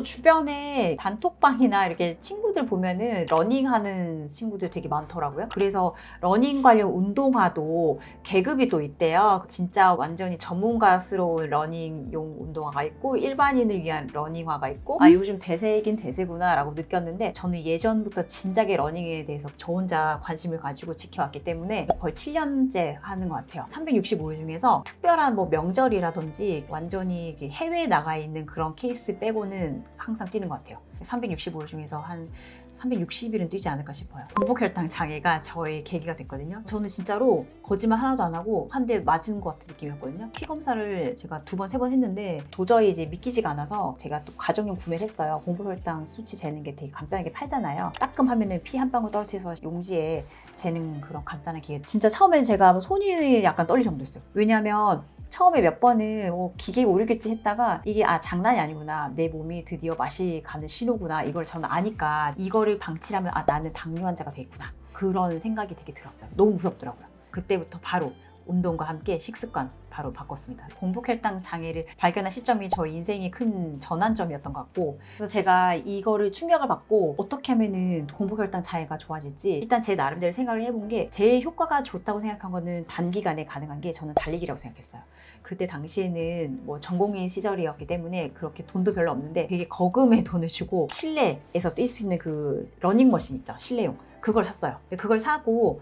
주변에 단톡방이나 이렇게 친구들 보면은 러닝하는 친구들 되게 많더라고요. 그래서 러닝 관련 운동화도 계급이 또 있대요. 진짜 완전히 전문가스러운 러닝용 운동화가 있고 일반인을 위한 러닝화가 있고 아 요즘 대세이긴 대세구나 라고 느꼈는데 저는 예전부터 진작에 러닝에 대해서 저 혼자 관심을 가지고 지켜왔기 때문에 거의 7년째 하는 것 같아요. 365일 중에서 특별한 뭐 명절이라든지 완전히 해외에 나가 있는 그런 케이스 빼고는 항상 뛰는 것 같아요. 365일 중에서 한 360일은 뛰지 않을까 싶어요. 공복혈당 장애가 저의 계기가 됐거든요. 저는 진짜로 거짓말 하나도 안 하고 한 대 맞은 것 같은 느낌이었거든요. 피 검사를 제가 2번, 3번 했는데 도저히 이제 믿기지가 않아서 제가 또 가정용 구매를 했어요. 공복혈당 수치 재는 게 되게 간단하게 팔잖아요. 따끔하면은 피 한 방울 떨어뜨려서 용지에 재는 그런 간단한 기계. 진짜 처음에 제가 손이 약간 떨릴 정도였어요. 왜냐면 처음에 몇 번은 기계에 오르겠지 했다가 이게 장난이 아니구나, 내 몸이 드디어 맛이 가는 신호구나, 이걸 저는 아니까 이거를 방치하면 나는 당뇨 환자가 되겠구나, 그런 생각이 되게 들었어요. 너무 무섭더라고요. 그때부터 바로 운동과 함께 식습관 바로 바꿨습니다. 공복혈당 장애를 발견한 시점이 저희 인생의 큰 전환점이었던 것 같고, 그래서 제가 이거를 충격을 받고 어떻게 하면은 공복혈당 장애가 좋아질지 일단 제 나름대로 생각을 해본 게, 제일 효과가 좋다고 생각한 거는 단기간에 가능한 게 저는 달리기라고 생각했어요. 그때 당시에는 뭐 전공인 시절이었기 때문에 그렇게 돈도 별로 없는데 되게 거금의 돈을 주고 실내에서 뛸 수 있는 그 러닝머신 있죠, 실내용. 그걸 샀어요. 그걸 사고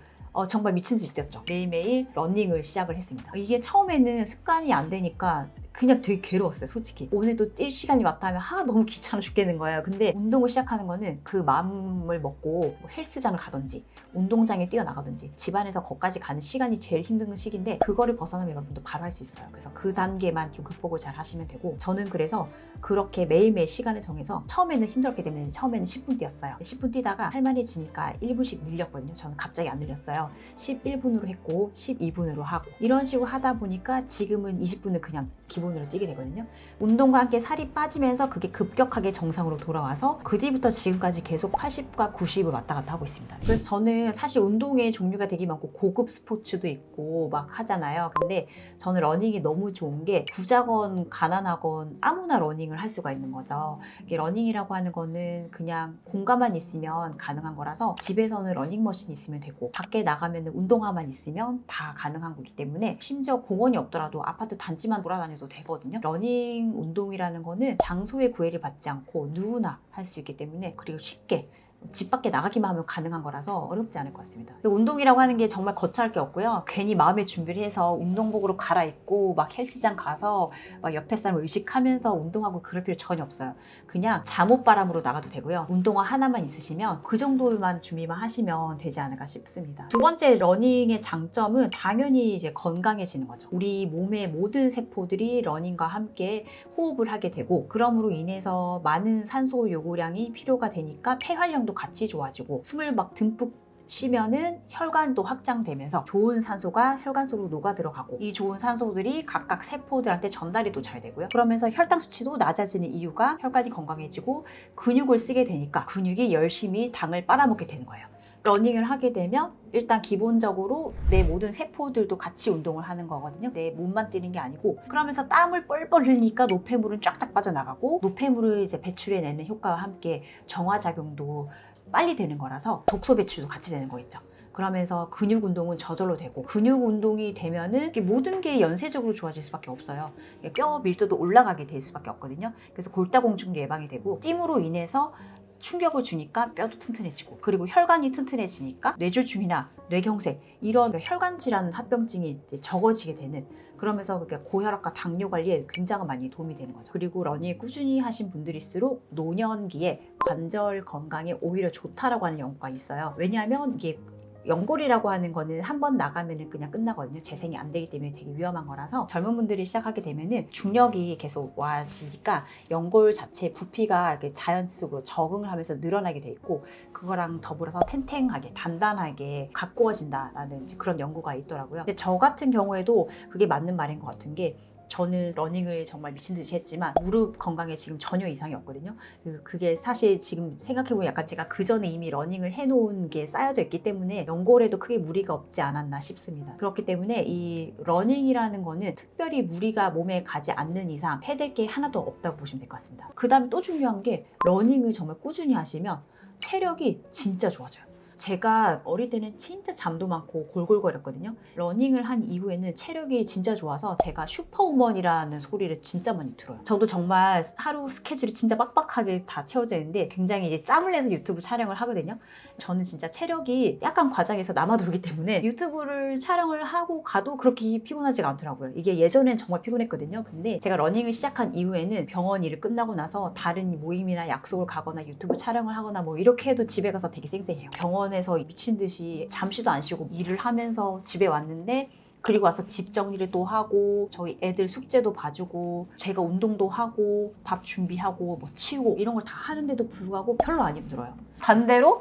정말 미친 듯이 뛰었죠. 매일매일 러닝을 시작을 했습니다. 이게 처음에는 습관이 안 되니까 그냥 되게 괴로웠어요, 솔직히. 오늘도 뛸 시간이 왔다 하면 너무 귀찮아 죽겠는 거예요. 근데 운동을 시작하는 거는 그 마음을 먹고 뭐 헬스장을 가든지 운동장에 뛰어나가든지 집안에서 거기까지 가는 시간이 제일 힘든 시기인데, 그거를 벗어나면 여러분도 바로 할 수 있어요. 그래서 그 단계만 좀 극복을 잘 하시면 되고, 저는 그래서 그렇게 매일매일 시간을 정해서 처음에는 힘들었기 때문에 처음에는 10분 뛰었어요. 10분 뛰다가 할만해지니까 1분씩 늘렸거든요. 저는 갑자기 안 늘렸어요. 11분으로 했고 12분으로 하고 이런 식으로 하다 보니까 지금은 20분을 그냥 기본으로 뛰게 되거든요. 운동과 함께 살이 빠지면서 그게 급격하게 정상으로 돌아와서 그 뒤부터 지금까지 계속 80과 90을 왔다 갔다 하고 있습니다. 그래서 저는 사실 운동의 종류가 되게 많고 고급 스포츠도 있고 막 하잖아요. 근데 저는 러닝이 너무 좋은 게 부자건 가난하건 아무나 러닝을 할 수가 있는 거죠. 이게 러닝이라고 하는 거는 그냥 공간만 있으면 가능한 거라서 집에서는 러닝머신이 있으면 되고 밖에 나가면 운동화만 있으면 다 가능한 거기 때문에 심지어 공원이 없더라도 아파트 단지만 돌아다녀도 되거든요. 러닝 운동이라는 거는 장소의 구애를 받지 않고 누구나 할 수 있기 때문에, 그리고 쉽게 집 밖에 나가기만 하면 가능한 거라서 어렵지 않을 것 같습니다. 운동이라고 하는 게 정말 거창할 게 없고요. 괜히 마음의 준비를 해서 운동복으로 갈아입고 막 헬스장 가서 막 옆에 사람을 의식하면서 운동하고 그럴 필요 전혀 없어요. 그냥 잠옷바람으로 나가도 되고요. 운동화 하나만 있으시면 그 정도만 준비만 하시면 되지 않을까 싶습니다. 두 번째 러닝의 장점은 당연히 이제 건강해지는 거죠. 우리 몸의 모든 세포들이 러닝과 함께 호흡을 하게 되고, 그럼으로 인해서 많은 산소 요구량이 필요가 되니까 폐활량도 같이 좋아지고, 숨을 막 듬뿍 쉬면은 혈관도 확장되면서 좋은 산소가 혈관 속으로 녹아 들어가고, 이 좋은 산소들이 각각 세포들한테 전달이 또 잘 되고요. 그러면서 혈당 수치도 낮아지는 이유가 혈관이 건강해지고 근육을 쓰게 되니까 근육이 열심히 당을 빨아먹게 되는 거예요. 러닝을 하게 되면 일단 기본적으로 내 모든 세포들도 같이 운동을 하는 거거든요. 내 몸만 뛰는 게 아니고. 그러면서 땀을 뻘뻘 흘리니까 노폐물은 쫙쫙 빠져나가고, 노폐물을 이제 배출해내는 효과와 함께 정화작용도 빨리 되는 거라서 독소 배출도 같이 되는 거 있죠. 그러면서 근육 운동은 저절로 되고, 근육 운동이 되면은 모든 게 연쇄적으로 좋아질 수밖에 없어요. 뼈 밀도도 올라가게 될 수밖에 없거든요. 그래서 골다공증도 예방이 되고, 찜으로 인해서 충격을 주니까 뼈도 튼튼해지고, 그리고 혈관이 튼튼해지니까 뇌졸중이나 뇌경색 이런 혈관 질환 합병증이 적어지게 되는, 그러면서 고혈압과 당뇨 관리에 굉장히 많이 도움이 되는 거죠. 그리고 러닝 꾸준히 하신 분들일수록 노년기에 관절 건강에 오히려 좋다라고 하는 연구가 있어요. 왜냐하면 이게 연골이라고 하는 거는 한번 나가면 그냥 끝나거든요. 재생이 안 되기 때문에 되게 위험한 거라서, 젊은 분들이 시작하게 되면은 중력이 계속 와지니까 연골 자체 부피가 자연 속으로 적응을 하면서 늘어나게 돼 있고, 그거랑 더불어서 탱탱하게 단단하게 가꾸어진다라는 그런 연구가 있더라고요. 근데 저 같은 경우에도 그게 맞는 말인 것 같은 게, 저는 러닝을 정말 미친 듯이 했지만 무릎 건강에 지금 전혀 이상이 없거든요. 그게 사실 지금 생각해보면 약간 제가 그 전에 이미 러닝을 해놓은 게 쌓여져 있기 때문에 연골에도 크게 무리가 없지 않았나 싶습니다. 그렇기 때문에 이 러닝이라는 거는 특별히 무리가 몸에 가지 않는 이상 해될 게 하나도 없다고 보시면 될 것 같습니다. 그 다음에 또 중요한 게 러닝을 정말 꾸준히 하시면 체력이 진짜 좋아져요. 제가 어릴 때는 진짜 잠도 많고 골골거렸거든요. 러닝을 한 이후에는 체력이 진짜 좋아서 제가 슈퍼우먼이라는 소리를 진짜 많이 들어요. 저도 정말 하루 스케줄이 진짜 빡빡하게 다 채워져 있는데 굉장히 이제 짬을 내서 유튜브 촬영을 하거든요. 저는 진짜 체력이 약간 과장해서 남아돌기 때문에 유튜브를 촬영을 하고 가도 그렇게 피곤하지가 않더라고요. 이게 예전엔 정말 피곤했거든요. 근데 제가 러닝을 시작한 이후에는 병원 일을 끝나고 나서 다른 모임이나 약속을 가거나 유튜브 촬영을 하거나 뭐 이렇게 해도 집에 가서 되게 쌩쌩해요. 병원에서 미친 듯이 잠시도 안 쉬고 일을 하면서 집에 왔는데 그리고 와서 집 정리를 또 하고 저희 애들 숙제도 봐주고 제가 운동도 하고 밥 준비하고 뭐 치우고 이런 걸 다 하는데도 불구하고 별로 안 힘들어요. 반대로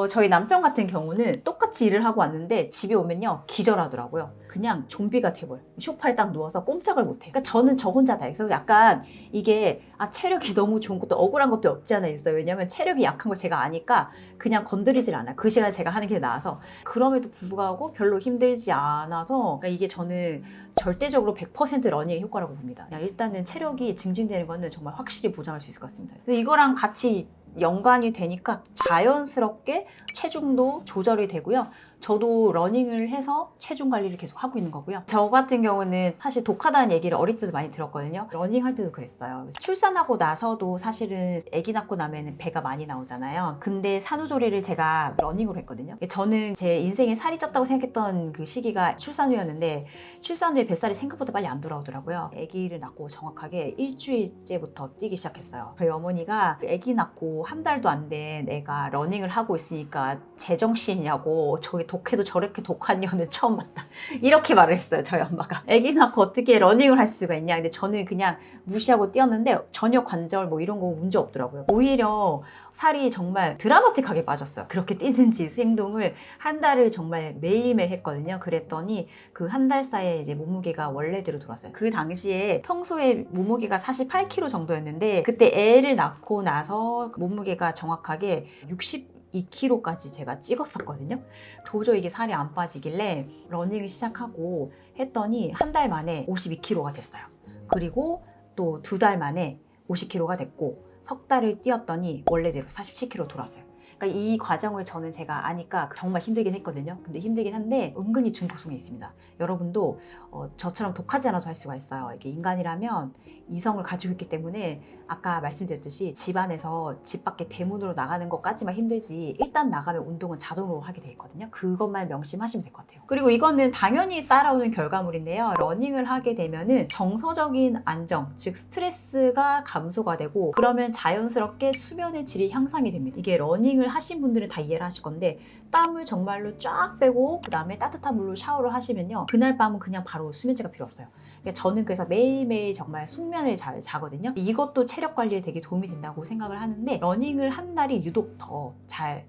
저희 남편 같은 경우는 똑같이 일을 하고 왔는데 집에 오면요 기절하더라고요. 그냥 좀비가 돼버려요. 소파에 딱 누워서 꼼짝을 못해요. 그러니까 저는 저 혼자 다 해서 약간 이게 체력이 너무 좋은 것도 억울한 것도 없지 않아 있어요. 왜냐면 체력이 약한 걸 제가 아니까 그냥 건드리질 않아요. 그 시간에 제가 하는 게 나아서. 그럼에도 불구하고 별로 힘들지 않아서 그러니까 이게 저는 절대적으로 100% 러닝의 효과라고 봅니다. 그냥 일단은 체력이 증진되는 거는 정말 확실히 보장할 수 있을 것 같습니다. 이거랑 같이 연관이 되니까 자연스럽게 체중도 조절이 되고요. 저도 러닝을 해서 체중 관리를 계속 하고 있는 거고요. 저 같은 경우는 사실 독하다는 얘기를 어릴 때도 많이 들었거든요. 러닝할 때도 그랬어요. 출산하고 나서도 사실은 아기 낳고 나면 배가 많이 나오잖아요. 근데 산후조리를 제가 러닝으로 했거든요. 저는 제 인생에 살이 쪘다고 생각했던 그 시기가 출산 후였는데 출산 후에 뱃살이 생각보다 빨리 안 돌아오더라고요. 아기를 낳고 정확하게 일주일째부터 뛰기 시작했어요. 저희 어머니가 아기 낳고 한 달도 안 된 애가 러닝을 하고 있으니까 제정신이냐고 저기 독해도 저렇게 독한 년은 처음 봤다. 이렇게 말을 했어요. 저희 엄마가. 아기 낳고 어떻게 러닝을 할 수가 있냐. 근데 저는 그냥 무시하고 뛰었는데 전혀 관절 뭐 이런 거 문제 없더라고요. 오히려 살이 정말 드라마틱하게 빠졌어요. 그렇게 뛰는지 행동을 한 달을 정말 매일매일 했거든요. 그랬더니 그 한 달 사이에 이제 몸무게가 원래대로 돌아왔어요. 그 당시에 평소에 몸무게가 48kg 정도였는데 그때 애를 낳고 나서 몸무게가 정확하게 62kg까지 제가 찍었었거든요. 도저히 이게 살이 안 빠지길래 러닝을 시작하고 했더니 한 달 만에 52kg가 됐어요. 그리고 또 2달 만에 50kg가 됐고 석 달을 뛰었더니 원래대로 47kg 돌았어요. 그러니까 이 과정을 저는 제가 아니까 정말 힘들긴 했거든요. 근데 힘들긴 한데 은근히 중독성이 있습니다. 여러분도 저처럼 독하지 않아도 할 수가 있어요. 이게 인간이라면 이성을 가지고 있기 때문에 아까 말씀드렸듯이 집안에서 집 밖에 대문으로 나가는 것까지만 힘들지 일단 나가면 운동은 자동으로 하게 돼 있거든요. 그것만 명심하시면 될 것 같아요. 그리고 이거는 당연히 따라오는 결과물인데요. 러닝을 하게 되면은 정서적인 안정, 즉 스트레스가 감소가 되고 그러면 자연스럽게 수면의 질이 향상이 됩니다. 이게 러닝을 하신 분들은 다 이해를 하실 건데 땀을 정말로 쫙 빼고 그 다음에 따뜻한 물로 샤워를 하시면요 그날 밤은 그냥 바로 수면제가 필요 없어요. 저는 그래서 매일매일 정말 숙면을 잘 자거든요. 이것도 체력 관리에 되게 도움이 된다고 생각을 하는데 러닝을 한 날이 유독 더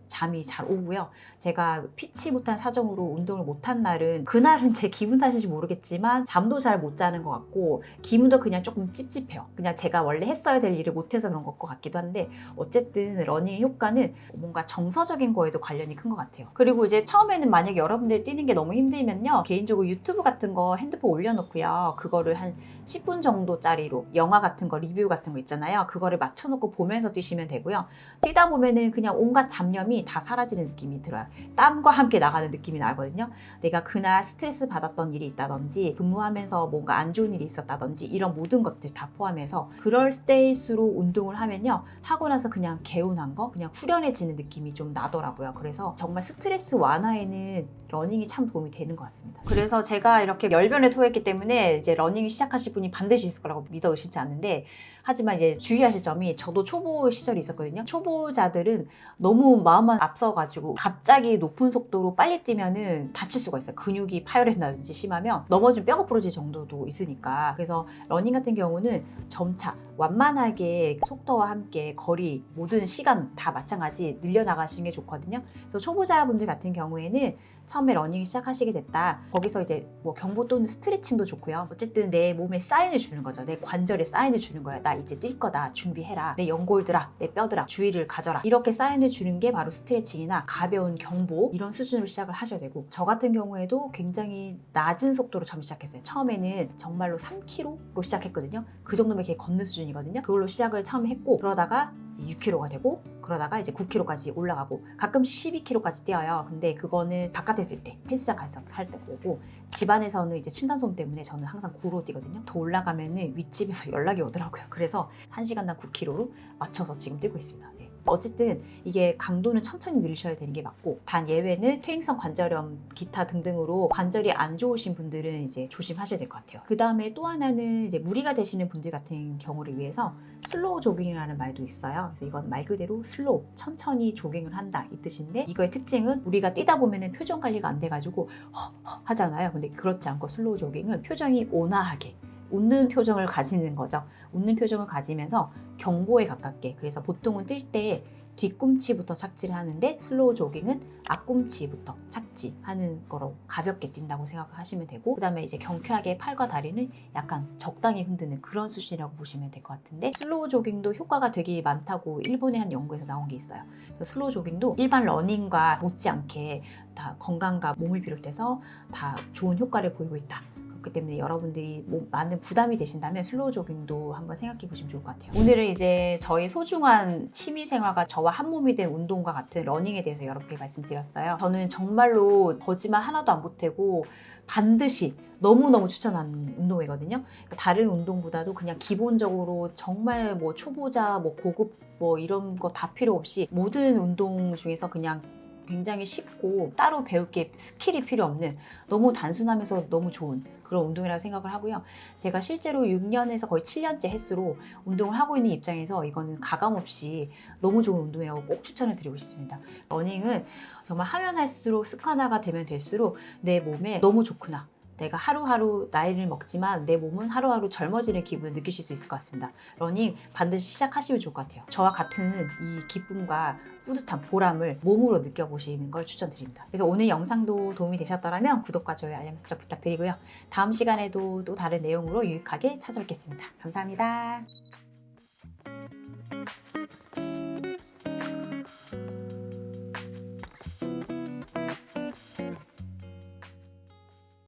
잠이 잘 오고요. 제가 피치 못한 사정으로 운동을 못한 날은 그날은 제 기분 탓인지 모르겠지만 잠도 잘 못 자는 것 같고 기분도 그냥 조금 찝찝해요. 그냥 제가 원래 했어야 될 일을 못해서 그런 것 같기도 한데 어쨌든 러닝의 효과는 뭔가 정서적인 거에도 관련이 큰 것 같아요. 그리고 이제 처음에는 만약에 여러분들 뛰는 게 너무 힘들면요 개인적으로 유튜브 같은 거 핸드폰 올려놓고요 그거를 한 10분 정도짜리로 영화 같은 거 리뷰 같은 거 있잖아요. 그거를 맞춰놓고 보면서 뛰시면 되고요. 뛰다 보면은 그냥 온갖 잡념이 다 사라지는 느낌이 들어요. 땀과 함께 나가는 느낌이 나거든요. 내가 그날 스트레스 받았던 일이 있다든지 근무하면서 뭔가 안 좋은 일이 있었다든지 이런 모든 것들 다 포함해서 그럴 때일수록 운동을 하면요 하고 나서 그냥 개운한 거 그냥 후련해지는 느낌이 좀 나더라고요. 그래서 정말 스트레스 완화에는 러닝이 참 도움이 되는 것 같습니다. 그래서 제가 이렇게 열변을 토했기 때문에 이제 러닝을 시작하실 분이 반드시 있을 거라고 믿어 의심치 않는데 하지만 이제 주의하실 점이 저도 초보 시절이 있었거든요. 초보자들은 너무 마음만 앞서가지고 갑자기 높은 속도로 빨리 뛰면은 다칠 수가 있어요. 근육이 파열된다든지 심하면 넘어지면 뼈가 부러질 정도도 있으니까. 그래서 러닝 같은 경우는 점차 완만하게 속도와 함께 거리 모든 시간 다 마찬가지 늘려나가시는 게 좋거든요. 그래서 초보자분들 같은 경우에는 처음에 러닝 시작하시게 됐다. 거기서 이제 뭐 경보 또는 스트레칭도 좋고요. 어쨌든 내 몸에 사인을 주는 거죠. 내 관절에 사인을 주는 거예요. 나 이제 뛸 거다. 준비해라. 내 연골들아, 내 뼈들아, 주의를 가져라. 이렇게 사인을 주는 게 바로 스트레칭이나 가벼운 경보 이런 수준으로 시작을 하셔야 되고, 저 같은 경우에도 굉장히 낮은 속도로 처음 시작했어요. 처음에는 정말로 3km로 시작했거든요. 그 정도면 이렇게 걷는 수준이거든요. 그걸로 시작을 처음 했고, 그러다가 6km가 되고, 그러다가 이제 9km까지 올라가고, 가끔씩 12km까지 뛰어요. 근데 그거는 바깥에 있을 때, 헬스장 가서 할 때 보고, 집안에서는 이제 층간소음 때문에 저는 항상 9로 뛰거든요. 더 올라가면은 윗집에서 연락이 오더라고요. 그래서 1시간당 9km로 맞춰서 지금 뛰고 있습니다. 네. 어쨌든 이게 강도는 천천히 늘리셔야 되는 게 맞고, 단 예외는 퇴행성 관절염, 기타 등등으로 관절이 안 좋으신 분들은 이제 조심하셔야 될 것 같아요. 그 다음에 또 하나는 이제 무리가 되시는 분들 같은 경우를 위해서 슬로우 조깅이라는 말도 있어요. 그래서 이건 말 그대로 슬로우, 천천히 조깅을 한다 이 뜻인데, 이거의 특징은 우리가 뛰다 보면은 표정 관리가 안 돼가지고 허허 하잖아요. 근데 그렇지 않고 슬로우 조깅은 표정이 온화하게 웃는 표정을 가지는 거죠. 웃는 표정을 가지면서 경보에 가깝게, 그래서 보통은 뛸 때 뒤꿈치부터 착지를 하는데 슬로우 조깅은 앞꿈치부터 착지하는 거로 가볍게 뛴다고 생각하시면 되고, 그 다음에 이제 경쾌하게 팔과 다리는 약간 적당히 흔드는 그런 수준이라고 보시면 될 것 같은데, 슬로우 조깅도 효과가 되게 많다고 일본의 한 연구에서 나온 게 있어요. 그래서 슬로우 조깅도 일반 러닝과 못지않게 다 건강과 몸을 비롯해서 다 좋은 효과를 보이고 있다. 그렇기 때문에 여러분들이 많은 부담이 되신다면 슬로우 조깅도 한번 생각해 보시면 좋을 것 같아요. 오늘은 이제 저희 소중한 취미생활과 저와 한 몸이 된 운동과 같은 러닝에 대해서 여러분께 말씀드렸어요. 저는 정말로 거짓말 하나도 안 보태고 반드시 너무너무 추천하는 운동이거든요. 그러니까 다른 운동보다도 그냥 기본적으로 정말 뭐 초보자, 뭐 고급 뭐 이런 거 다 필요 없이 모든 운동 중에서 그냥 굉장히 쉽고 따로 배울 게 스킬이 필요 없는, 너무 단순하면서 너무 좋은 그런 운동이라고 생각을 하고요. 제가 실제로 6년에서 거의 7년째 횟수로 운동을 하고 있는 입장에서 이거는 가감없이 너무 좋은 운동이라고 꼭 추천을 드리고 싶습니다. 러닝은 정말 하면 할수록 습관화가 되면 될수록 내 몸에 너무 좋구나, 내가 하루하루 나이를 먹지만 내 몸은 하루하루 젊어지는 기분을 느끼실 수 있을 것 같습니다. 러닝 반드시 시작하시면 좋을 것 같아요. 저와 같은 이 기쁨과 뿌듯함, 보람을 몸으로 느껴보시는 걸 추천드립니다. 그래서 오늘 영상도 도움이 되셨더라면 구독과 좋아요, 알림 설정 부탁드리고요. 다음 시간에도 또 다른 내용으로 유익하게 찾아뵙겠습니다. 감사합니다.